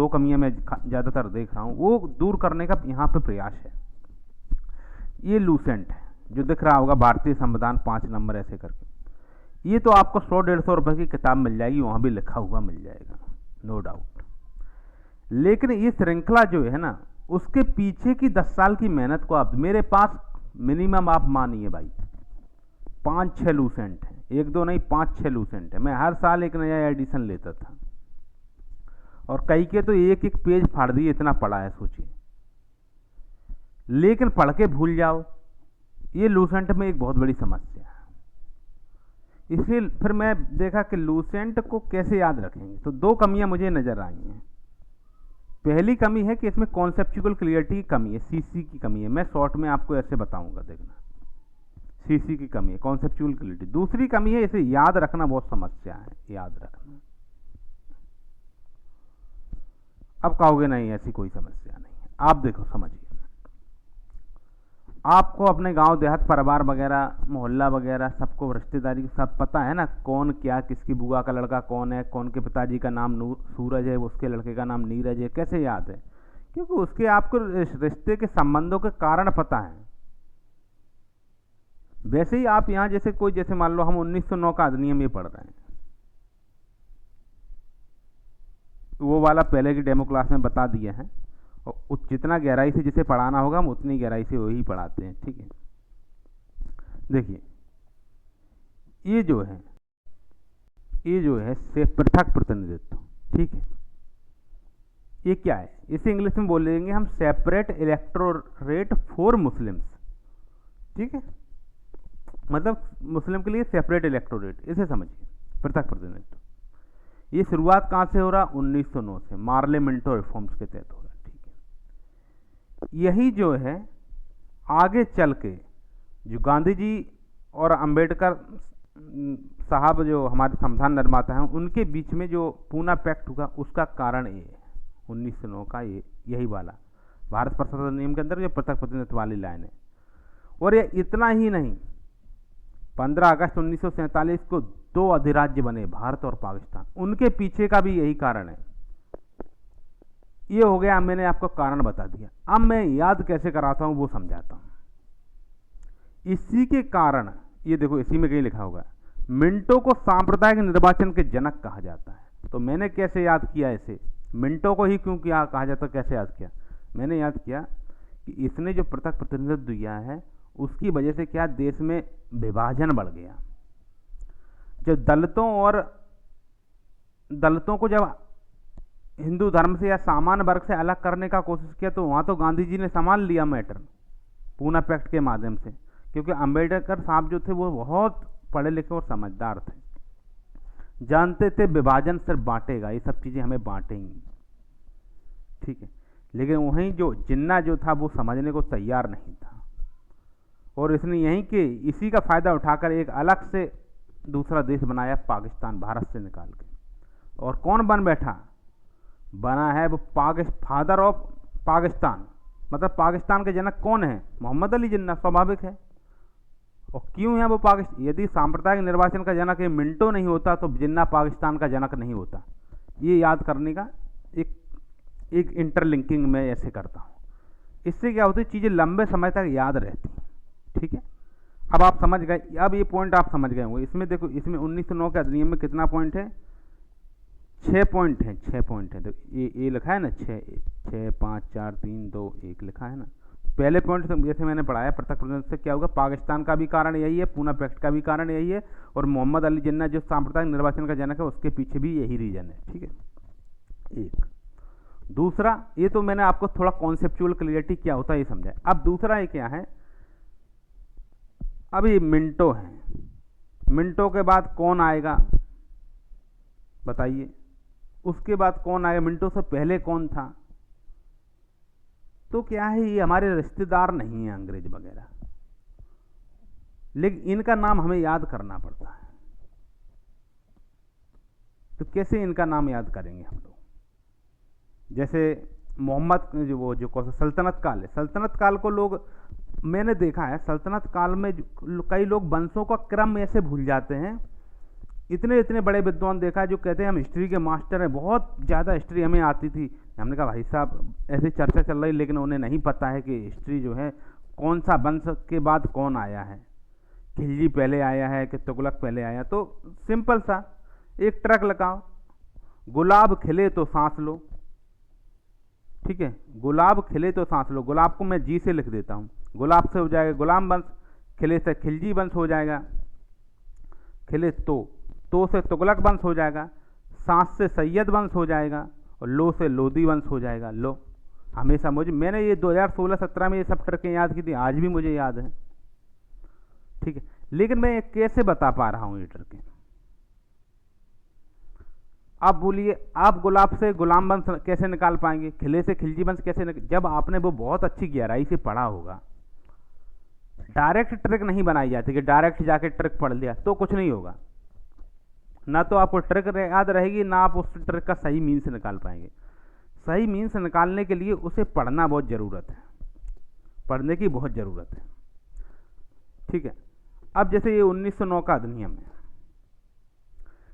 दो कमियां मैं ज़्यादातर देख रहा हूँ, वो दूर करने का यहाँ पे प्रयास है। ये लूसेंट है जो दिख रहा होगा, भारतीय संविधान 5 नंबर ऐसे करके, ये तो आपको 100-150 रुपये की किताब मिल जाएगी, वहाँ भी लिखा हुआ मिल जाएगा, नो डाउट। लेकिन ये श्रृंखला जो है ना, उसके पीछे की 10 साल की मेहनत को आप, मेरे पास मिनिमम आप मानिए भाई 5-6 लूसेंट हैं, 1-2 नहीं 5-6 लूसेंट है। मैं हर साल एक नया एडिशन लेता था, और कई के तो एक एक पेज फाड़ दिए, इतना पढ़ा है सोचिए। लेकिन पढ़ के भूल जाओ, ये लूसेंट में एक बहुत बड़ी समस्या है। इसे फिर मैं देखा कि लूसेंट को कैसे याद रखेंगे, तो 2 कमियां मुझे नजर आई हैं। पहली कमी है कि इसमें कॉन्सेप्चुअल क्लियरिटी की कमी है, सीसी की कमी है। मैं शॉर्ट में आपको ऐसे बताऊंगा, देखना, सीसी की कमी है, कॉन्सेप्चुअल क्लियरिटी। दूसरी कमी है, इसे याद रखना बहुत समस्या है, याद रखना। अब कहोगे नहीं ऐसी कोई समस्या नहीं है, आप देखो समझिए, आपको अपने गांव देहात परिवार वगैरह मोहल्ला वगैरह सबको रिश्तेदारी सब पता है ना, कौन क्या, किसकी बुआ का लड़का कौन है, कौन के पिताजी का नाम सूरज है, उसके लड़के का नाम नीरज है, कैसे याद है? क्योंकि उसके आपको रिश्ते के संबंधों के कारण पता है। वैसे ही आप यहाँ जैसे कोई, जैसे मान लो हम 1909 का अधिनियम ये पढ़ रहे हैं, वो वाला पहले की डेमो क्लास में बता दिए हैं, और जितना गहराई से जिसे पढ़ाना होगा हम उतनी गहराई से वही पढ़ाते हैं, ठीक है। देखिए ये जो है से पृथक प्रतिनिधित्व, ठीक है, ये क्या है? इसे इंग्लिश में बोलेंगे हम सेपरेट इलेक्टोरेट फॉर मुस्लिम्स, ठीक है, मतलब मुस्लिम के लिए सेपरेट इलेक्टोरेट, इसे समझिए, पृथक प्रतिनिधित्व। ये शुरुआत कहाँ से हो रहा? 1909 से, मार्लियामेंटो रिफॉर्म्स के तहत हो रहा, ठीक है। यही जो है आगे चल के जो गांधी जी और अंबेडकर साहब जो हमारे संविधान निर्माता हैं, उनके बीच में जो पूना पैक्ट हुआ, उसका कारण ये है 1909 का, यही वाला भारत प्रसाद अधिनियम के अंदर जो पृथक प्रतिनिधित्व वाली लाइन है। और ये इतना ही नहीं, 15 अगस्त 1947 को 2 अधिराज्य बने, भारत और पाकिस्तान, उनके पीछे का भी यही कारण है। ये हो गया, मैंने आपको कारण बता दिया। अब मैं याद कैसे कराता हूं वो समझाता हूं। इसी के कारण, ये देखो इसी में कहीं लिखा होगा, मिंटो को सांप्रदायिक निर्वाचन के जनक कहा जाता है। तो मैंने कैसे याद किया इसे, मिंटो को ही क्यों किया कहा जाता, कैसे याद किया? मैंने याद किया कि इसने जो पृथक प्रतिनिधित्व दिया है, उसकी वजह से क्या देश में विभाजन बढ़ गया। जब दलितों को जब हिंदू धर्म से या सामान्य वर्ग से अलग करने का कोशिश किया, तो वहां तो गांधी जी ने संभाल लिया मैटर पूना पैक्ट के माध्यम से, क्योंकि अंबेडकर साहब जो थे वो बहुत पढ़े लिखे और समझदार थे, जानते थे विभाजन सिर्फ बांटेगा, ये सब चीजें हमें बांटेंगी, ठीक है। लेकिन वहीं जो जिन्ना जो था वो समझने को तैयार नहीं था, और इसने यहीं के इसी का फायदा उठाकर एक अलग से दूसरा देश बनाया, पाकिस्तान, भारत से निकाल के। और कौन बन बैठा? बना है वो फादर ऑफ पाकिस्तान, मतलब पाकिस्तान के जनक कौन है? मोहम्मद अली जिन्ना, स्वाभाविक है। और क्यों है वो पाकिस्तान? यदि सांप्रदायिक निर्वाचन का जनक ये मिंटो नहीं होता तो जिन्ना पाकिस्तान का जनक नहीं होता। ये याद करने का एक इंटरलिंकिंग में ऐसे करता हूँ, इससे क्या होती है, चीज़ें लंबे समय तक याद रहती, ठीक है। अब आप समझ गए, अब ये पॉइंट आप समझ गए होंगे। इसमें देखो, इसमें 1909 के अधिनियम में कितना पॉइंट है? 6 पॉइंट हैं, 6 पॉइंट है। तो ये लिखा है ना, 6 5 4 3 2 1 लिखा है ना। पहले पॉइंट जैसे मैंने पढ़ाया, पृथक प्रतिनिधित्व से क्या होगा, पाकिस्तान का भी कारण यही है, पूना पैक्ट का भी कारण यही है, और मोहम्मद अली जिन्ना जो सांप्रदायिक निर्वाचन का जनक है, उसके पीछे भी यही रीजन है, ठीक है। एक दूसरा, ये तो मैंने आपको थोड़ा कॉन्सेप्चुअल क्लियरिटी क्या होता है ये समझाया। अब दूसरा ये क्या है, अभी मिंटो है, मिंटो के बाद कौन आएगा बताइए? उसके बाद कौन आएगा? मिंटो से पहले कौन था? तो क्या है, ये हमारे रिश्तेदार नहीं है अंग्रेज वगैरह, लेकिन इनका नाम हमें याद करना पड़ता है। तो कैसे इनका नाम याद करेंगे हम लोग? जैसे मोहम्मद जो सल्तनत काल है, सल्तनत काल को लोग, मैंने देखा है सल्तनत काल में कई लोग वंशों का क्रम ऐसे भूल जाते हैं इतने इतने बड़े विद्वान देखा है जो कहते हैं हम हिस्ट्री के मास्टर हैं, बहुत ज़्यादा हिस्ट्री हमें आती थी। हमने कहा भाई साहब ऐसी चर्चा चल रही, लेकिन उन्हें नहीं पता है कि हिस्ट्री जो है कौन सा वंश के बाद कौन आया है, खिलजी पहले आया है कि तुगलक पहले आया। तो सिंपल सा एक ट्रक लगाओ, गुलाब खिले तो सांस लो, ठीक है, गुलाब खिले तो सांस लो। गुलाब को मैं जी से लिख देता हूँ, गुलाब से हो जाएगा गुलाम वंश, खिले से खिलजी वंश हो जाएगा, खिले तो से तुगलक वंश हो जाएगा, सांस से सैयद वंश हो जाएगा, और लो से लोदी वंश हो जाएगा। लो, हमेशा मैंने ये 2016-17 में ये सब ट्रिकें याद की थी, आज भी मुझे याद है, ठीक है। लेकिन मैं ये कैसे बता पा रहा हूं ये ट्रिकें? आप बोलिए, आप गुलाब से गुलाम वंश कैसे निकाल पाएंगे, खिले से खिलजी वंश कैसे जब आपने वो बहुत अच्छी गहराई से पढ़ा होगा। डायरेक्ट ट्रिक नहीं बनाई जाती कि डायरेक्ट जाके ट्रिक पढ़ लिया तो कुछ नहीं होगा, ना तो आपको ट्रिक याद रहेगी, ना आप उस ट्रिक का सही मीन्स निकाल पाएंगे। सही मीन्स निकालने के लिए उसे पढ़ना बहुत ज़रूरत है, पढ़ने की बहुत ज़रूरत है, ठीक है। अब जैसे ये 1909 का अधिनियम है,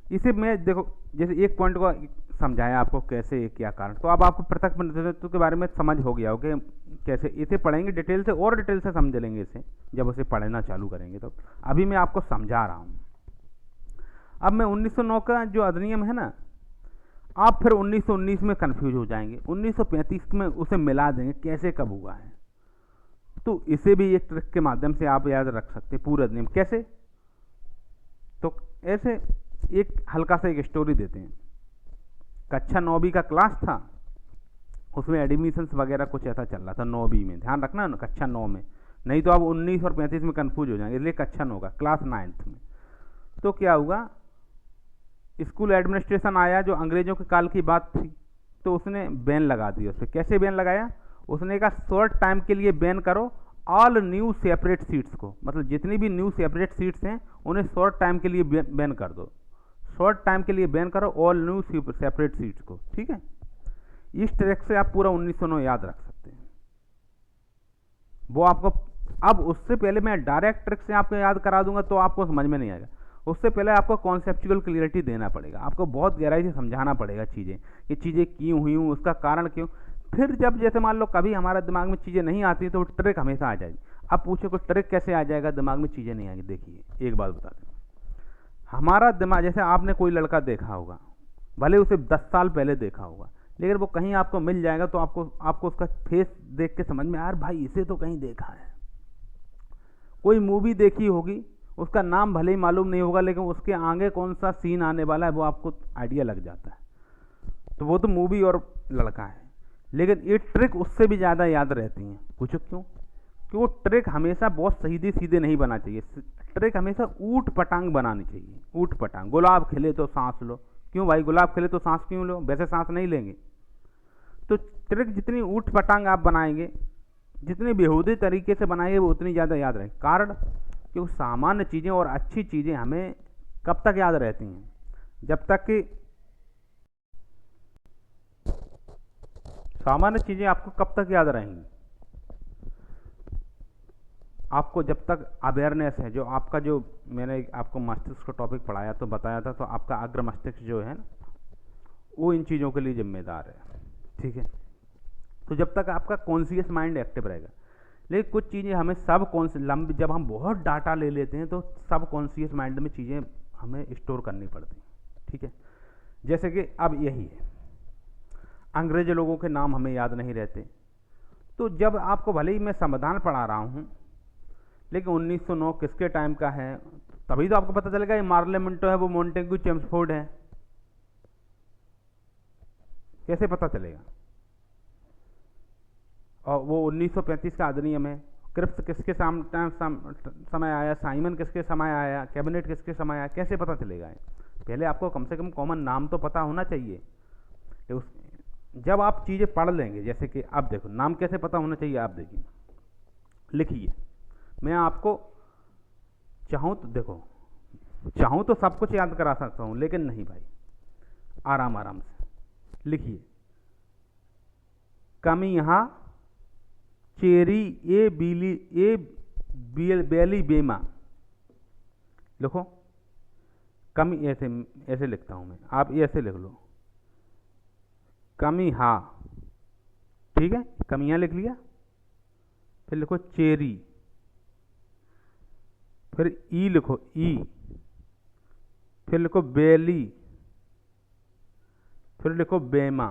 इसे मैं देखो जैसे एक पॉइंट को समझाया आपको कैसे क्या कारण, तो अब आपको पृथक प्रतिनिधित्व के बारे में समझ हो गया हो कि कैसे इसे पढ़ेंगे डिटेल से, और डिटेल से समझ लेंगे इसे जब उसे पढ़ना चालू करेंगे। तो अभी मैं आपको समझा रहा हूँ। अब मैं 1909 का जो अधिनियम है ना, आप फिर 1919 में कंफ्यूज हो जाएंगे, 1935 में उसे मिला देंगे कैसे कब हुआ है। तो इसे भी एक ट्रिक के माध्यम से आप याद रख सकते हैं पूरा अधिनियम कैसे। तो ऐसे एक हल्का सा एक स्टोरी देते हैं। कक्षा 9वीं का क्लास था, उसमें एडमिशन्स वगैरह कुछ ऐसा चल रहा था 9वीं में, ध्यान रखना ना, कक्षा 9 में, नहीं तो आप 19 और 35 में कंफ्यूज हो जाएंगे, इसलिए कक्षा 9 का क्लास 9th में। तो क्या हुआ, स्कूल एडमिनिस्ट्रेशन आया, जो अंग्रेजों के काल की बात थी, तो उसने बैन लगा दिया उस पर। कैसे बैन लगाया, उसने कहा शॉर्ट टाइम के लिए बैन करो ऑल न्यू सेपरेट सीट्स को, मतलब जितनी भी न्यू सेपरेट सीट्स हैं उन्हें शॉर्ट टाइम के लिए बैन कर दो, शॉर्ट टाइम के लिए बैन करो ऑल न्यू सेपरेट सीट्स को, ठीक है। इस ट्रिक से आप पूरा 1909 याद रख सकते हैं, वो आपको। अब उससे पहले मैं डायरेक्ट ट्रिक से आपको याद करा दूंगा तो आपको समझ में नहीं आएगा, उससे पहले आपको कॉन्सेप्चुअल क्लियरिटी देना पड़ेगा, आपको बहुत गहराई से समझाना पड़ेगा चीज़ें, कि चीज़ें क्यों हुई, उसका कारण क्यों। फिर जब जैसे मान लो कभी हमारा दिमाग में चीज़ें नहीं आती तो ट्रिक हमेशा आ जाएगी। अब पूछो कोई ट्रिक कैसे आ जाएगा, दिमाग में चीज़ें नहीं आएंगी। देखिए एक बात बता दें, हमारा दिमाग, जैसे आपने कोई लड़का देखा होगा, भले उसे 10 साल पहले देखा होगा, लेकिन वो कहीं आपको मिल जाएगा तो आपको उसका फेस देख के समझ में, यार भाई इसे तो कहीं देखा है। कोई मूवी देखी होगी, उसका नाम भले ही मालूम नहीं होगा, लेकिन उसके आगे कौन सा सीन आने वाला है वो आपको आइडिया लग जाता है, तो वो तो मूवी और लड़का है। लेकिन ये ट्रिक उससे भी ज़्यादा याद रहती हैं। पूछो क्यों? कि वो ट्रिक हमेशा बहुत सीधे सीधे नहीं बना चाहिए, ट्रिक हमेशा ऊट पटांग बनानी चाहिए, ऊट पटांग। गुलाब खिले तो सांस लो, क्यों भाई गुलाब खिले तो सांस क्यों लो, वैसे सांस नहीं लेंगे। तो ट्रिक जितनी ऊट पटांग आप बनाएंगे, जितनी बेहूदे तरीके से बनाएंगे, वो उतनी ज़्यादा याद रहेगी। कारण क्योंकि सामान्य चीज़ें और अच्छी चीज़ें हमें कब तक याद रहती हैं, जब तक कि सामान्य चीज़ें आपको कब तक याद रहेंगी, आपको जब तक अवेयरनेस है, जो आपका, जो मैंने आपको मस्तिष्क का टॉपिक पढ़ाया तो बताया था, तो आपका अग्र मस्तिष्क जो है ना, वो इन चीज़ों के लिए जिम्मेदार है, ठीक है। तो जब तक आपका कॉन्शियस माइंड एक्टिव रहेगा, लेकिन कुछ चीज़ें हमें सब जब हम बहुत डाटा ले लेते हैं तो सब कॉन्शियस माइंड में चीज़ें हमें स्टोर करनी पड़ती हैं, ठीक है। जैसे कि अब यही है, अंग्रेज लोगों के नाम हमें याद नहीं रहते, तो जब आपको भले ही मैं संविधान पढ़ा रहा हूँ, लेकिन 1909 किसके टाइम का है, तभी तो आपको पता चलेगा ये मार्ले मिंटो है, वो मोंटेग्यू चेम्सफोर्ड है, कैसे पता चलेगा। और वो 1935 का अधिनियम है। क्रिप्स किसके समय आया, साइमन किसके समय आया, कैबिनेट किसके समय आया, कैसे पता चलेगा। पहले आपको कम से कम कॉमन नाम तो पता होना चाहिए। जब आप चीज़ें पढ़ लेंगे, जैसे कि अब देखो नाम कैसे पता होना चाहिए, आप देखिए, लिखिए। मैं आपको चाहूँ तो देखो, चाहूँ तो सब कुछ याद करा सकता हूँ, लेकिन नहीं भाई, आराम आराम से लिखिए। कमी यहाँ चेरी ए बीली ए बेली बेमा, लिखो। कमी, ऐसे ऐसे लिखता हूँ मैं, आप ये ऐसे लिख लो, कमी हा, ठीक है, कमियाँ लिख लिया। फिर लिखो चेरी, फिर ई लिखो ई, फिर लिखो बेली, फिर लिखो बेमा।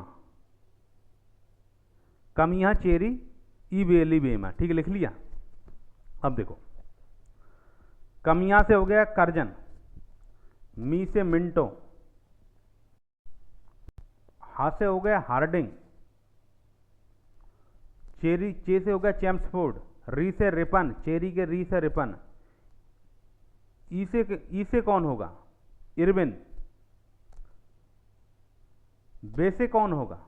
कमियाँ चेरी ई बेली बेमा, ठीक है, लिख लिया। अब देखो, कमियाँ से हो गया करजन, मी से मिंटो, हा से हो गया हार्डिंग, चेरी चे से हो गया चैम्सफोर्ड, री से रिपन, चेरी के री से रिपन, ई से कौन होगा, इरविन, बे से कौन होगा,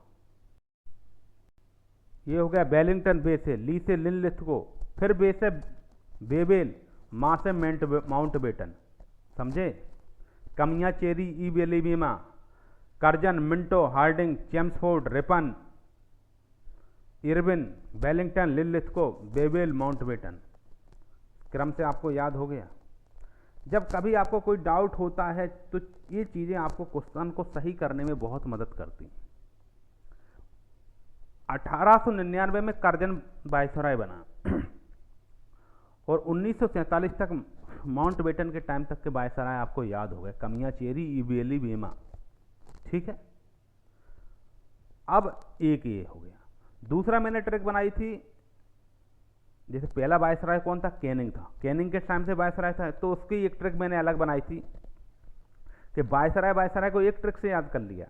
ये हो गया बेलिंगटन, बे से, ली से लिनलिथगो, फिर बे से बेबेल, मां से माउंट बेटन। समझे? कमियां चेरी ई बेली बीमा, Curzon, Minto, Hardinge, Chelmsford, Ripon, Irwin, Willingdon, Linlithgow, Wavell, Mountbatten. क्रम से आपको याद हो गया। जब कभी आपको कोई डाउट होता है तो ये चीज़ें आपको क्वेश्चन को सही करने में बहुत मदद करती। 1899 में करजन वायसराय बना और 1947 तक माउंट बेटन के टाइम तक के वायसराय आपको याद हो गए, कमियां चेरी ई बेली बेमा, ठीक है। अब एक ये हो गया। दूसरा मैंने ट्रिक बनाई थी, जैसे पहला वायसराय कौन था, कैनिंग था, कैनिंग के टाइम से वायसराय था, तो उसकी एक ट्रिक मैंने अलग बनाई थी कि वायसराय को एक ट्रिक से याद कर लिया,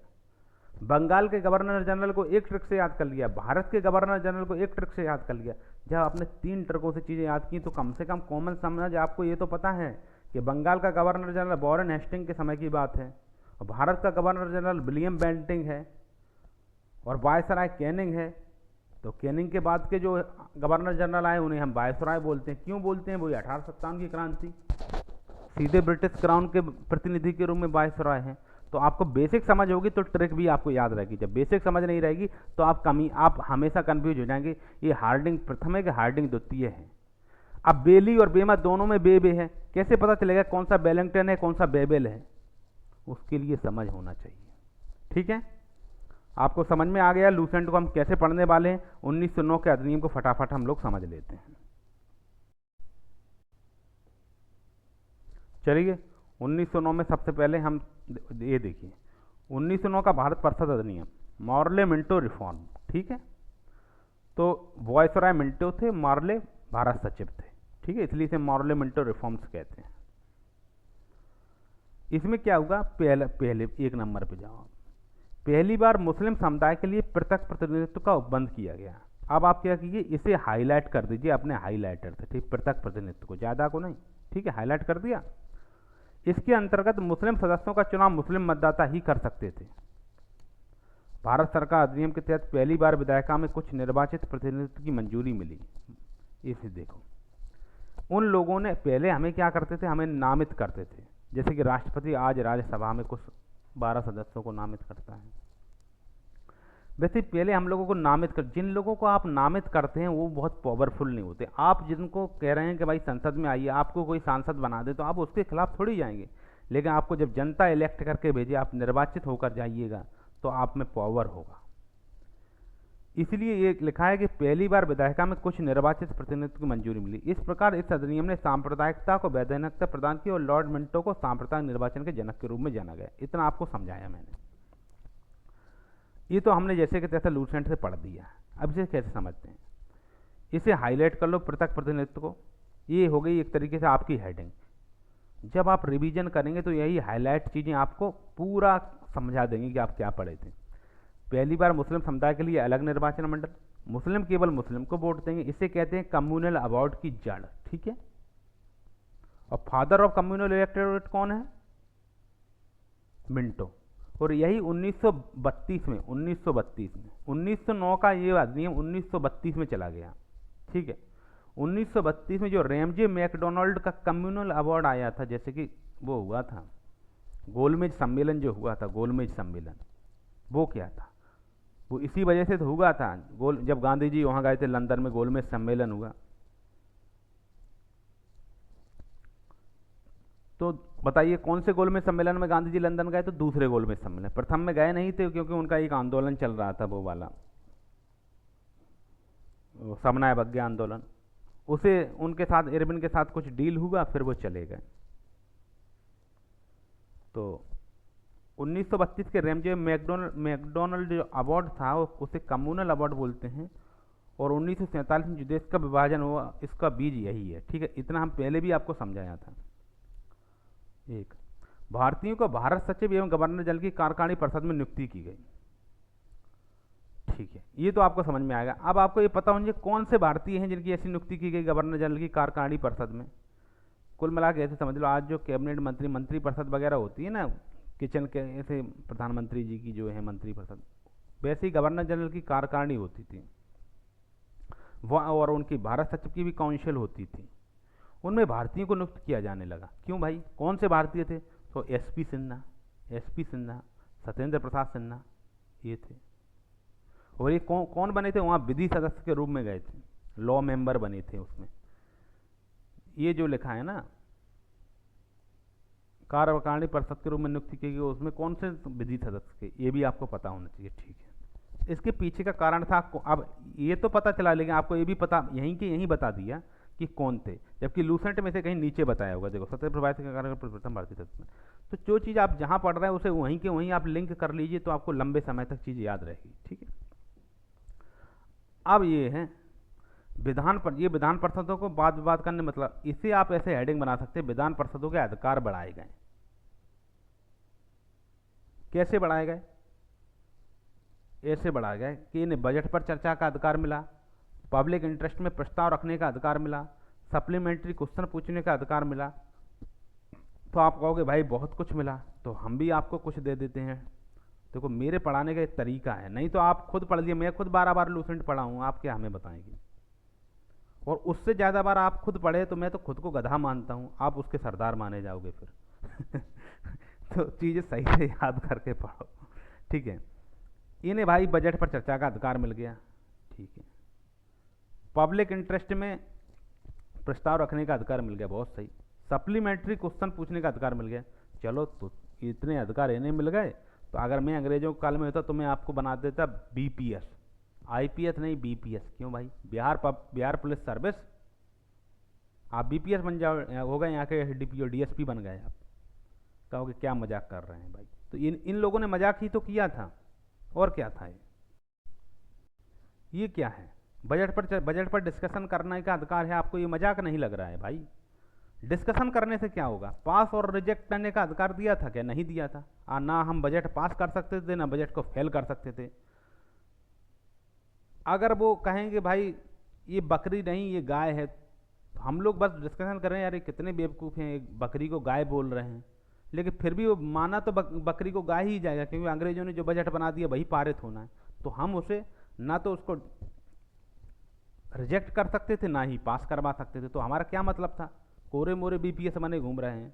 बंगाल के गवर्नर जनरल को एक ट्रिक से याद कर लिया, भारत के गवर्नर जनरल को एक ट्रिक से याद कर लिया। जब आपने 3 ट्रिकों से चीज़ें याद की तो कम से कम कॉमन समझ आपको ये तो पता है कि बंगाल का गवर्नर जनरल वॉरेन हेस्टिंग के समय की बात है, और भारत का गवर्नर जनरल विलियम बेंटिंग है, और वायसराय कैनिंग है। तो कैनिंग के बाद के जो गवर्नर जनरल आए उन्हें हम वायसराय बोलते हैं। क्यों बोलते हैं? वही 1857 की क्रांति, सीधे ब्रिटिश क्राउन के प्रतिनिधि के रूप में वायसराय हैं। तो आपको बेसिक समझ होगी तो ट्रिक भी आपको याद रहेगी। जब बेसिक समझ नहीं रहेगी तो आप हमेशा कंफ्यूज हो जाएंगे, ये हार्डिंग प्रथम है कि हार्डिंग द्वितीय है। अब बेली और बेमा दोनों में बे है, कैसे पता चलेगा कौन सा बेलिंगटन है कौन सा बेबेल है? उसके लिए समझ होना चाहिए, ठीक है। आपको समझ में आ गया लूसेंट को हम कैसे पढ़ने वाले हैं। 1909 के अधिनियम को फटाफट हम लोग समझ लेते हैं। चलिए 1909 में सबसे पहले हम ये देखिए 1909 का भारत परिषद अधिनियम, मॉर्ले मिंटो रिफॉर्म, ठीक है। तो वायसराय मिंटो थे, मॉर्ले भारत सचिव थे, ठीक है, इसलिए इसे मॉर्ले मिंटो रिफॉर्म्स कहते हैं। इसमें क्या होगा, पहले 1 नंबर पे जाओ। पहली बार मुस्लिम समुदाय के लिए पृथक प्रतिनिधित्व का उपबंध किया गया। अब आप क्या कीजिए, इसे हाईलाइट कर दीजिए अपने हाईलाइटर से, ठीक, पृथक प्रतिनिधित्व को, ज़्यादा को नहीं, ठीक है, हाईलाइट कर दिया। इसके अंतर्गत मुस्लिम सदस्यों का चुनाव मुस्लिम मतदाता ही कर सकते थे। भारत सरकार अधिनियम के तहत पहली बार विधायिका में कुछ निर्वाचित प्रतिनिधित्व की मंजूरी मिली। इसे देखो, उन लोगों ने पहले हमें क्या करते थे, हमें नामित करते थे, जैसे कि राष्ट्रपति आज राज्यसभा में कुछ 12 सदस्यों को नामित करता है। वैसे पहले हम लोगों को नामित कर, जिन लोगों को आप नामित करते हैं वो बहुत पावरफुल नहीं होते। आप जिनको कह रहे हैं कि भाई संसद में आइए, आपको कोई सांसद बना दे तो आप उसके खिलाफ थोड़ी जाएंगे, लेकिन आपको जब जनता इलेक्ट करके भेजे, आप निर्वाचित होकर जाइएगा तो आप में पावर होगा। इसलिए ये लिखा है कि पहली बार विधायिका में कुछ निर्वाचित प्रतिनिधित्व की मंजूरी मिली। इस प्रकार इस अधिनियम ने सांप्रदायिकता को वैधानिकता प्रदान की और लॉर्ड मिंटो को सांप्रदायिक निर्वाचन के जनक के रूप में जाना गया। इतना आपको समझाया मैंने। ये तो हमने जैसे कि तैसे लूसेंट से पढ़ दिया। अब इसे कैसे समझते हैं, इसे हाईलाइट कर लो पृथक प्रतिनिधित्व को। ये हो गई एक तरीके से आपकी हेडिंग। जब आप रिवीजन करेंगे तो यही हाईलाइट चीज़ें आपको पूरा समझा देंगी कि आप क्या पढ़े थे। पहली बार मुस्लिम समुदाय के लिए अलग निर्वाचन मंडल, मुस्लिम केवल मुस्लिम को वोट देंगे, इसे कहते हैं कम्युनल अवार्ड की जड़, ठीक है। और फादर ऑफ कम्युनल इलेक्टोरेट कौन है? मिंटो। और यही 1932 में 1909 का ये अधिनियम 1932 में चला गया, ठीक है। 1932 में जो रैमजे मैकडोनाल्ड का कम्युनल अवार्ड आया था, जैसे कि वो हुआ था गोलमेज सम्मेलन, जो हुआ था गोलमेज सम्मेलन, वो क्या था, वो इसी वजह से तो हुआ था। जब गांधी जी वहाँ गए थे लंदन में, गोलमेज सम्मेलन हुआ, तो बताइए कौन से गोलमेज सम्मेलन में गांधी जी लंदन गए? तो दूसरे गोलमेज सम्मेलन, प्रथम में गए नहीं थे क्योंकि उनका एक आंदोलन चल रहा था, वो वाला वो समन्वय अवज्ञा आंदोलन। उसे उनके साथ इरविन के साथ कुछ डील हुआ, फिर वो चले गए। तो 1932 के रैमजे मैकडोनल्ड जो अवार्ड था उसे कम्युनल अवार्ड बोलते हैं, और 1947 में जो देश का विभाजन हुआ इसका बीज यही है। ठीक है, इतना हम पहले भी आपको समझाया था। एक, भारतीयों को भारत सचिव एवं गवर्नर जनरल की कार्यकारिणी परिषद में नियुक्ति की गई। ठीक है, ये तो आपको समझ में आएगा। अब आपको ये पता होंगे कौन से भारतीय हैं जिनकी ऐसी नियुक्ति की गई गवर्नर जनरल की कार्यकारिणी परिषद में। कुल मिला के ऐसे समझ लो, आज जो कैबिनेट मंत्री परिषद वगैरह होती है ना, किचन के ऐसे प्रधानमंत्री जी की जो है मंत्री परिषद, वैसे ही गवर्नर जनरल की कार्यकारिणी होती थी वह, और उनकी भारत सचिव की भी काउंसिल होती थी। उनमें भारतीयों को नियुक्त किया जाने लगा। क्यों भाई? कौन से भारतीय थे? तो एसपी सिन्हा, सत्येंद्र प्रसाद सिन्हा, ये थे। और ये कौन बने थे? वहाँ विधि सदस्य के रूप में गए थे, लॉ मेंबर बने थे उसमें। ये जो लिखा है ना, कार्यकारिणी परिषद के रूप में नियुक्ति की गई, उसमें कौन से विधि सदस्य थे, ये भी आपको पता होना चाहिए। ठीक है, इसके पीछे का कारण था। अब ये तो पता चला, लेकिन आपको ये भी पता यहीं के यहीं बता दिया कि कौन थे, जबकि लूसेंट में से कहीं नीचे बताया होगा। देखो, सत्य प्रभाव के कारण प्रथम भारतीय तत्व में, तो जो चीज़ आप जहाँ पढ़ रहे हैं उसे वहीं के वहीं आप लिंक कर लीजिए, तो आपको लंबे समय तक चीज़ याद रहेगी। ठीक है, अब ये है ये विधान पार्षदों को वाद विवाद करने, मतलब इसे आप ऐसे हेडिंग बना सकते हैं, विधान पार्षदों के अधिकार बढ़ाए गए। कैसे बढ़ाए गए? ऐसे बढ़ाए गए कि इन्हें बजट पर चर्चा का अधिकार मिला, पब्लिक इंटरेस्ट में प्रस्ताव रखने का अधिकार मिला, सप्लीमेंट्री क्वेश्चन पूछने का अधिकार मिला। तो आप कहोगे भाई बहुत कुछ मिला, तो हम भी आपको कुछ दे देते हैं। देखो, मेरे पढ़ाने का एक तरीका है, नहीं तो आप खुद पढ़ लिए। मैं खुद 12 बार लूसेंट पढ़ा हूँ, आप क्या हमें बताएंगे? और उससे ज़्यादा बार आप खुद पढ़े, तो मैं तो खुद को गधा मानता हूँ, आप उसके सरदार माने जाओगे फिर। तो चीज़ें सही से याद करके पढ़ो। ठीक है, इन्हें भाई बजट पर चर्चा का अधिकार मिल गया। ठीक है, पब्लिक इंटरेस्ट में प्रस्ताव रखने का अधिकार मिल गया, बहुत सही। सप्लीमेंट्री क्वेश्चन पूछने का अधिकार मिल गया, चलो तो इतने अधिकार इन्हें मिल गए, तो अगर मैं अंग्रेजों के काल में होता तो मैं आपको बना देता बीपीएस, आईपीएस नहीं बीपीएस। क्यों भाई? बिहार पुलिस सर्विस, आप बीपीएस बन जाओ, हो गए यहाँ के डीपीओ डीएसपी बन गए आप। कहोगे क्या मजाक कर रहे हैं भाई? तो इन लोगों ने मजाक ही तो किया था, और क्या था ये क्या है? बजट पर डिस्कशन करने का अधिकार है आपको, ये मजाक नहीं लग रहा है भाई? डिस्कशन करने से क्या होगा? पास और रिजेक्ट करने का अधिकार दिया था क्या? नहीं दिया था। ना हम बजट पास कर सकते थे, ना बजट को फेल कर सकते थे। अगर वो कहेंगे भाई ये बकरी नहीं ये गाय है, तो हम लोग बस डिस्कशन कर रहे हैं, यार ये कितने बेवकूफ़ हैं, एक बकरी को गाय बोल रहे हैं, लेकिन फिर भी वो माना तो बकरी को गाय ही जाएगा, क्योंकि अंग्रेजों ने जो बजट बना दिया वही पारित होना है। तो हम उसे ना तो उसको रिजेक्ट कर सकते थे, ना ही पास करवा सकते थे। तो हमारा क्या मतलब था? कोरे मोरे बीपीएस बने घूम रहे हैं।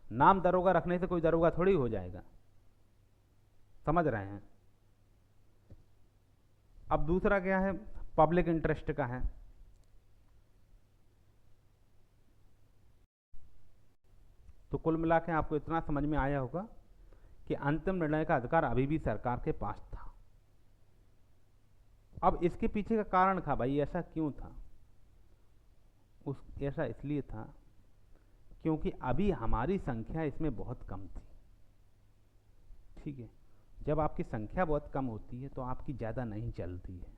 नाम दरोगा रखने से कोई दरोगा थोड़ी हो जाएगा, समझ रहे हैं? अब दूसरा क्या है? पब्लिक इंटरेस्ट का है। तो कुल मिला के आपको इतना समझ में आया होगा कि अंतिम निर्णय का अधिकार अभी भी सरकार के पास था। अब इसके पीछे का कारण था भाई, ऐसा क्यों था? ऐसा इसलिए था क्योंकि अभी हमारी संख्या इसमें बहुत कम थी। ठीक है, जब आपकी संख्या बहुत कम होती है तो आपकी ज़्यादा नहीं चलती है।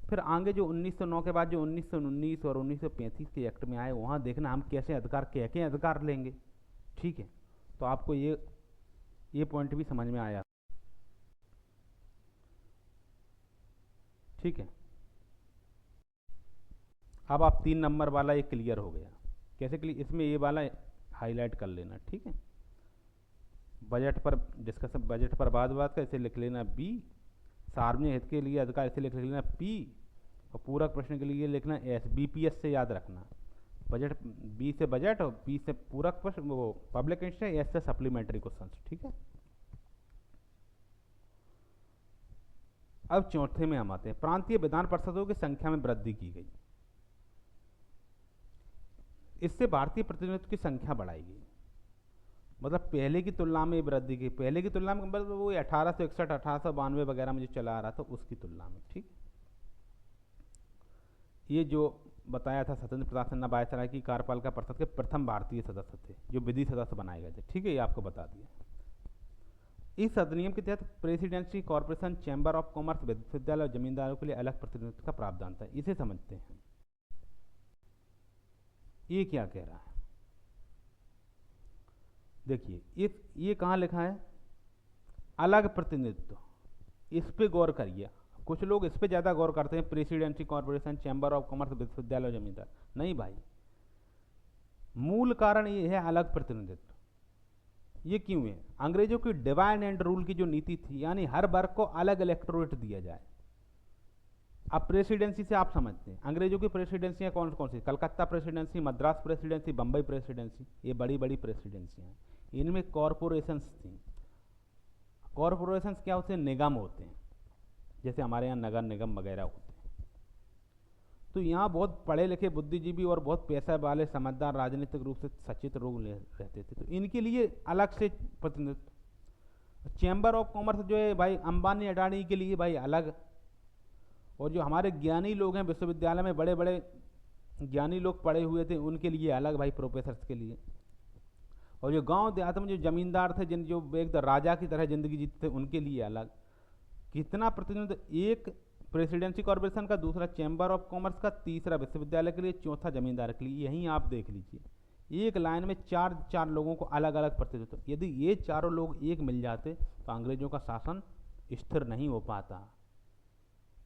फिर आगे जो 1909 के बाद जो 1919 और 1935 के एक्ट में आए, वहाँ देखना हम कैसे अधिकार क्या अधिकार लेंगे। ठीक है, तो आपको ये पॉइंट भी समझ में आया। ठीक है, अब आप 3 नंबर वाला ये क्लियर हो गया। कैसे क्लियर? इसमें ये वाला हाईलाइट कर लेना। ठीक है, बजट पर डिस्कशन, बजट पर बात का इसे लिख लेना बी, सार्वजनिक हित के लिए अधिकार इसे लिख लेना पी, और पूरक प्रश्न के लिए लिखना एस। बीपीएस से याद रखना, बजट बी से बजट और पी से पूरक प्रश्न, वो पब्लिक इंटरेस्ट, एस से सप्लीमेंट्री क्वेश्चन। ठीक है, अब चौथे में हम आते हैं, प्रांतीय विधान परिषदों की संख्या में वृद्धि की गई। इससे भारतीय प्रतिनिधित्व की संख्या बढ़ाई गई। मतलब पहले की तुलना में वृद्धि की, पहले की तुलना में मतलब वो 1861 1892 वगैरह में जो चला आ रहा था उसकी तुलना में। ठीक, ये जो बताया था सत्येंद्र प्रताप सिन्हा वायसराय की कार्यपालिका परिषद के प्रथम भारतीय सदस्य थे जो विधि सदस्य बनाए गए थे। ठीक है, ये आपको बता दिया। इस अधिनियम के तहत presidency, corporation, chamber of commerce, विश्वविद्यालय और जमींदारों के लिए अलग प्रतिनिधित्व का प्रावधान था। इसे समझते हैं, ये क्या कह रहा है। देखिए ये कहाँ लिखा है, अलग प्रतिनिधित्व, इस पे गौर करिए। कुछ लोग इस पे ज़्यादा गौर करते हैं, presidency, corporation, chamber of commerce, विश्वविद्यालय, जमींदार। नहीं भाई, मूल कारण ये है अलग प्रतिनिधित्व। ये क्यों है, अंग्रेजों की डिवाइड एंड रूल की जो नीति थी, यानी हर वर्ग को अलग इलेक्टोरेट दिया जाए। अब प्रेसिडेंसी से आप समझते हैं अंग्रेजों की प्रेसिडेंसियाँ कौन कौन सी, Calcutta presidency, Madras presidency, Bombay presidency, ये बड़ी बड़ी प्रेसिडेंसियाँ हैं। इनमें कॉरपोरेशंस थी। कॉरपोरेशंस क्या होते हैं, निगम होते हैं, जैसे हमारे यहाँ नगर निगम वगैरह होते हैं। तो यहाँ बहुत पढ़े लिखे बुद्धिजीवी और बहुत पैसा वाले समझदार राजनीतिक रूप से सचेत लोग रहते थे, तो इनके लिए अलग से प्रतिनिधित्व। चैम्बर ऑफ कॉमर्स जो है भाई अंबानी अडानी के लिए भाई अलग, और जो हमारे ज्ञानी लोग हैं विश्वविद्यालय में बड़े बड़े ज्ञानी लोग पढ़े हुए थे उनके लिए अलग भाई, प्रोफेसर्स के लिए। और जो गांव देहात में जो जमींदार थे, जिन जो एकदम राजा की तरह जिंदगी जीते थे, उनके लिए अलग। कितना प्रतिनिधित्व, एक प्रेसिडेंसी कॉर्पोरेशन का, दूसरा चैम्बर ऑफ कॉमर्स का, तीसरा विश्वविद्यालय के लिए, चौथा जमींदार के लिए। यहीं आप देख लीजिए, एक लाइन में चार चार लोगों को अलग अलग प्रतिनिधित्व। यदि ये चारों लोग एक मिल जाते तो अंग्रेजों का शासन स्थिर नहीं हो पाता।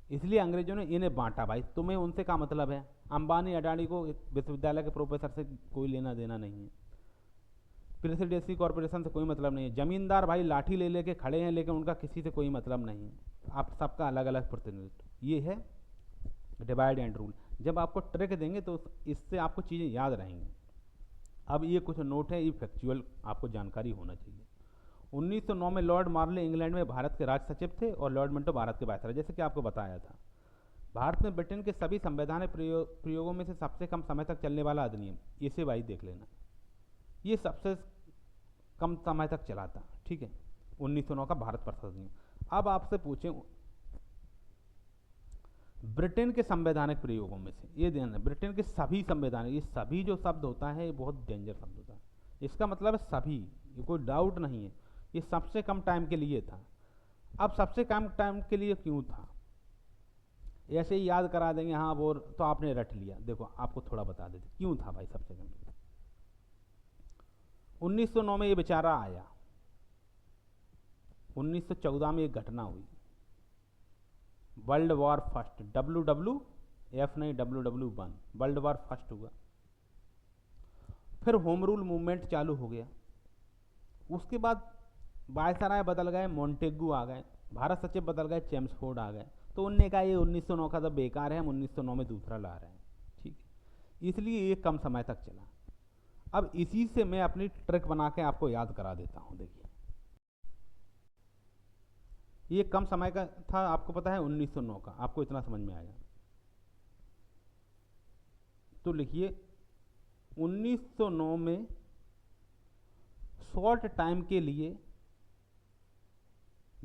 इसलिए अंग्रेजों ने इन्हें बांटा। भाई तुम्हें उनसे क्या मतलब है, अंबानी अडानी को विश्वविद्यालय के प्रोफेसर से कोई लेना देना नहीं है, प्रेसिडेंसी कॉर्पोरेशन से कोई मतलब नहीं है। जमींदार भाई लाठी ले लेके खड़े हैं, लेकिन उनका किसी से कोई मतलब नहीं है। आप सबका अलग अलग प्रतिनिधित्व, ये है डिवाइड एंड रूल। जब आपको ट्रिक देंगे तो इससे आपको चीज़ें याद रहेंगी। अब ये कुछ नोट है, ये फैक्चुअल आपको जानकारी होना चाहिए। 1909 में लॉर्ड मार्ले इंग्लैंड में भारत के राज सचिव थे और लॉर्ड मिंटो भारत के वायसराय। जैसे कि आपको बताया था, भारत में ब्रिटेन के सभी संवैधानिक प्रयोगों में से सबसे कम समय तक चलने वाला अधिनियम, इसे भाई देख लेना, ये सबसे कम समय तक चला था। ठीक है, 1909 का भारत परिषद अधिनियम। अब आपसे पूछें ब्रिटेन के संवैधानिक प्रयोगों में से, ये ध्यान है, ब्रिटेन के सभी संवैधानिक, ये सभी जो शब्द होता है ये बहुत डेंजर शब्द होता है। इसका मतलब है सभी, ये कोई डाउट नहीं है, ये सबसे कम टाइम के लिए था। अब सबसे कम टाइम के लिए क्यों था, ऐसे ही याद करा देंगे हाँ वो तो आपने रट लिया। देखो आपको थोड़ा बता देते क्यों था भाई सबसे कम। 1909 में ये बेचारा आया, 1914 में एक घटना हुई, वर्ल्ड वॉर फर्स्ट, WWF नहीं WW1, वर्ल्ड वॉर फर्स्ट हुआ। फिर होम रूल मूवमेंट चालू हो गया। उसके बाद वायसराय बदल गए, मोंटेगू आ गए, भारत सचिव बदल गए, चेम्सफोर्ड आ गए। तो उनने कहा ये 1909 का तो बेकार है, हम 1909 में दूसरा ला रहे हैं। ठीक है, इसलिए ये कम समय तक चला। अब इसी से मैं अपनी ट्रिक बना के आपको याद करा देता हूं। देखिए ये कम समय का था, आपको पता है 1909 का, आपको इतना समझ में आएगा। तो लिखिए 1909 में शॉर्ट टाइम के लिए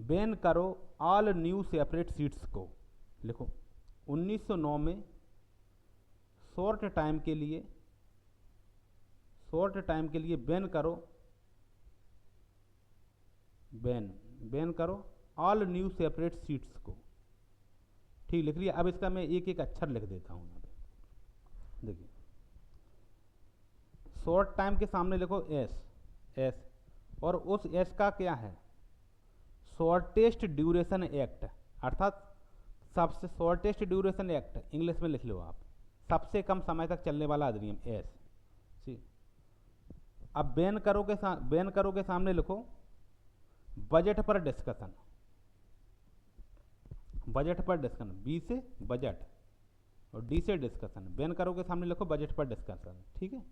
बैन करो ऑल न्यू सेपरेट सीट्स को। लिखो 1909 में शॉर्ट टाइम के लिए बैन करो, बैन करो ऑल न्यू सेपरेट सीट्स को। ठीक लिख लिया। अब इसका मैं एक एक अक्षर लिख देता हूं यहाँ पे। देखिए शॉर्ट टाइम के सामने लिखो एस, और उस एस का क्या है, शॉर्टेस्ट ड्यूरेशन एक्ट, अर्थात सबसे शॉर्टेस्ट ड्यूरेशन एक्ट, इंग्लिश में लिख लो आप, सबसे कम समय तक चलने वाला अधिनियम एस। ठीक, अब बैन करो के सामने लिखो बजट पर डिस्कशन, बी से बजट और डी से डिस्कशन। बैन करो के सामने लिखो बजट पर डिस्कशन। ठीक है,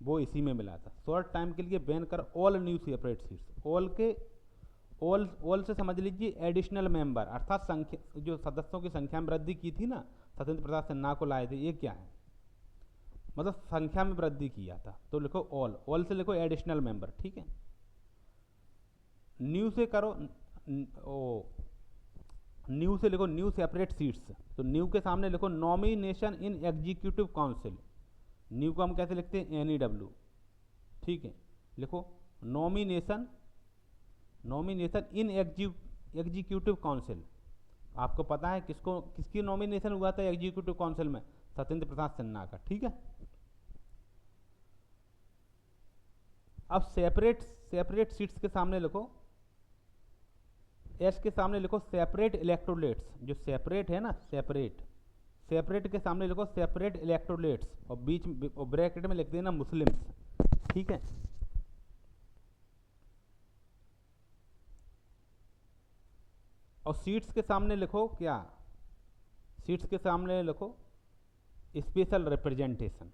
वो इसी में मिला था। शॉर्ट टाइम के लिए बैन कर all new separate seats, all से समझ लीजिए एडिशनल मेंबर, अर्थात संख्या जो सदस्यों की संख्या में वृद्धि की थी ना, सत्येंद्र प्रताप सिन्हा को लाए थे, ये क्या है मतलब संख्या में वृद्धि किया था। तो लिखो ऑल, ऑल से लिखो एडिशनल मेंबर, ठीक है। न्यू से करो न्यू से लिखो न्यू सेपरेट सीट्स, तो न्यू के सामने लिखो नॉमिनेशन इन एग्जीक्यूटिव काउंसिल। न्यू को हम कैसे लिखते हैं, NEW, ठीक है। लिखो नॉमिनेशन, नॉमिनेशन इन एग्जीक्यूटिव काउंसिल। आपको पता है किसको, किसकी नॉमिनेशन हुआ था एग्जीक्यूटिव काउंसिल में, सत्येंद्र प्रसाद सिन्हा का, ठीक है। अब सेपरेट सेपरेट सीट्स के सामने लिखो, एस के सामने लिखो सेपरेट इलेक्टोरेट्स, जो सेपरेट है ना, सेपरेट, सेपरेट के सामने लिखो सेपरेट इलेक्टोरेट्स, और बीच ब्रैकेट में लिख देना मुस्लिम्स, ठीक है। और सीट्स के सामने लिखो क्या, सीट्स के सामने लिखो स्पेशल रिप्रेजेंटेशन,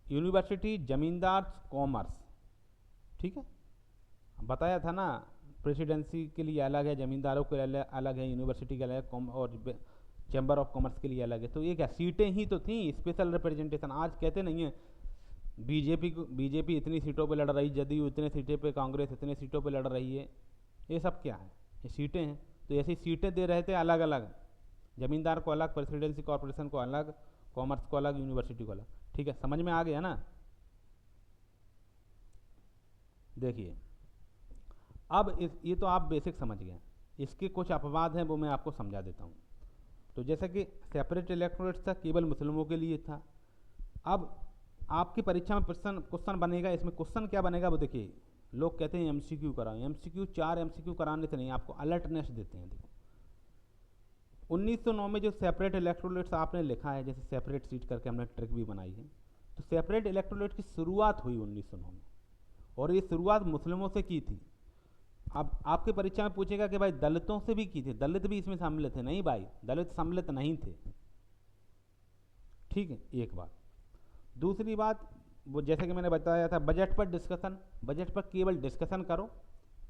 यूनिवर्सिटी, जमींदार, कॉमर्स, ठीक है। बताया था ना, प्रेसिडेंसी के लिए अलग है, जमींदारों के लिए अलग है, यूनिवर्सिटी के अलग है, और चैम्बर ऑफ कॉमर्स के लिए अलग है। तो ये क्या सीटें ही तो थी, स्पेशल रिप्रेजेंटेशन। आज कहते नहीं है बीजेपी इतनी सीटों पे लड़ रही, जदयू इतने सीटों पे, कांग्रेस इतने सीटों पे लड़ रही है। ये सब क्या है, ये सीटें हैं। तो ऐसी सीटें दे रहे थे अलग अलग, जमींदार को अलग, प्रेसिडेंसी कॉर्पोरेशन को अलग, कॉमर्स को अलग, यूनिवर्सिटी को अलग, ठीक है। समझ में आ गया ना। देखिए अब ये तो आप बेसिक समझ गए, इसके कुछ अपवाद हैं वो मैं आपको समझा देता हूँ। तो जैसे कि सेपरेट इलेक्टोरेट था, केवल मुस्लिमों के लिए था। अब आपकी परीक्षा में क्वेश्चन बनेगा, इसमें क्वेश्चन क्या बनेगा वो देखिए। लोग कहते हैं MCQ कराओ, MCQ 4 MCQ कराने से नहीं, आपको अलर्टनेस देते हैं। देखो 1909 में जो सेपरेट इलेक्टोरेट्स आपने लिखा है, जैसे सेपरेट सीट करके हमने ट्रिक भी बनाई है, तो सेपरेट इलेक्टोरेट की शुरुआत हुई 1909 में, और ये शुरुआत मुस्लिमों से की थी। अब आपकी परीक्षा में पूछेगा कि भाई दलितों से भी की थी, दलित भी इसमें शामिल थे, नहीं भाई, दलित सम्मिलित नहीं थे, ठीक है। एक बात। दूसरी बात, वो जैसे कि मैंने बताया था, बजट पर डिस्कशन, बजट पर केवल डिस्कशन करो,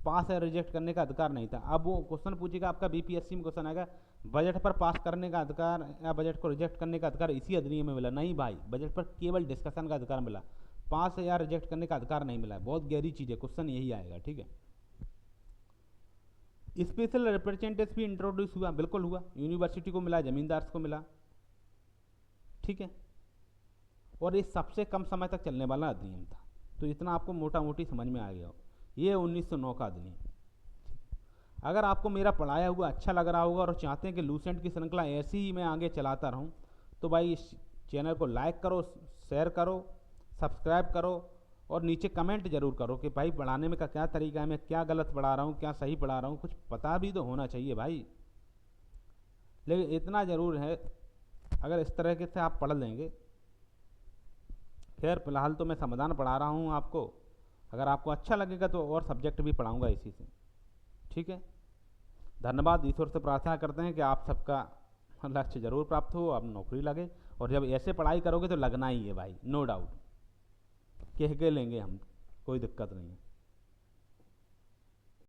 पास या रिजेक्ट करने का अधिकार नहीं था। अब वो क्वेश्चन पूछेगा आपका, BPSC में क्वेश्चन आएगा, बजट पर पास करने का अधिकार या बजट को रिजेक्ट करने का अधिकार इसी अधिनियम में मिला, नहीं भाई, बजट पर केवल डिस्कशन का अधिकार मिला, पास या रिजेक्ट करने का अधिकार नहीं मिला। बहुत गहरी चीज़ है, क्वेश्चन यही आएगा, ठीक है। स्पेशल रिप्रेजेंटेटिव भी इंट्रोड्यूस हुआ, बिल्कुल हुआ, यूनिवर्सिटी को मिला, जमींदार को मिला, ठीक है। और ये सबसे कम समय तक चलने वाला अधिनियम था। तो इतना आपको मोटा मोटी समझ में आ गया हो, ये 1909 का अधिनियम। अगर आपको मेरा पढ़ाया हुआ अच्छा लग रहा होगा और चाहते हैं कि लूसेंट की श्रृंखला ऐसी ही मैं आगे चलाता रहूं, तो भाई इस चैनल को लाइक करो, शेयर करो, सब्सक्राइब करो, और नीचे कमेंट जरूर करो कि भाई पढ़ाने में का क्या तरीका है, मैं क्या गलत पढ़ा रहा हूँ, क्या सही पढ़ा रहा हूँ, कुछ पता भी तो होना चाहिए भाई। लेकिन इतना ज़रूर है, अगर इस तरह के से आप पढ़ लेंगे। खैर फिलहाल तो मैं समाधान पढ़ा रहा हूँ आपको, अगर आपको अच्छा लगेगा तो और सब्जेक्ट भी पढ़ाऊँगा इसी से, ठीक है। धन्यवाद। ईश्वर से प्रार्थना करते हैं कि आप सबका लक्ष्य जरूर प्राप्त हो, आप नौकरी लगे, और जब ऐसे पढ़ाई करोगे तो लगना ही है भाई, नो डाउट, कह के लेंगे हम, कोई दिक्कत नहीं है।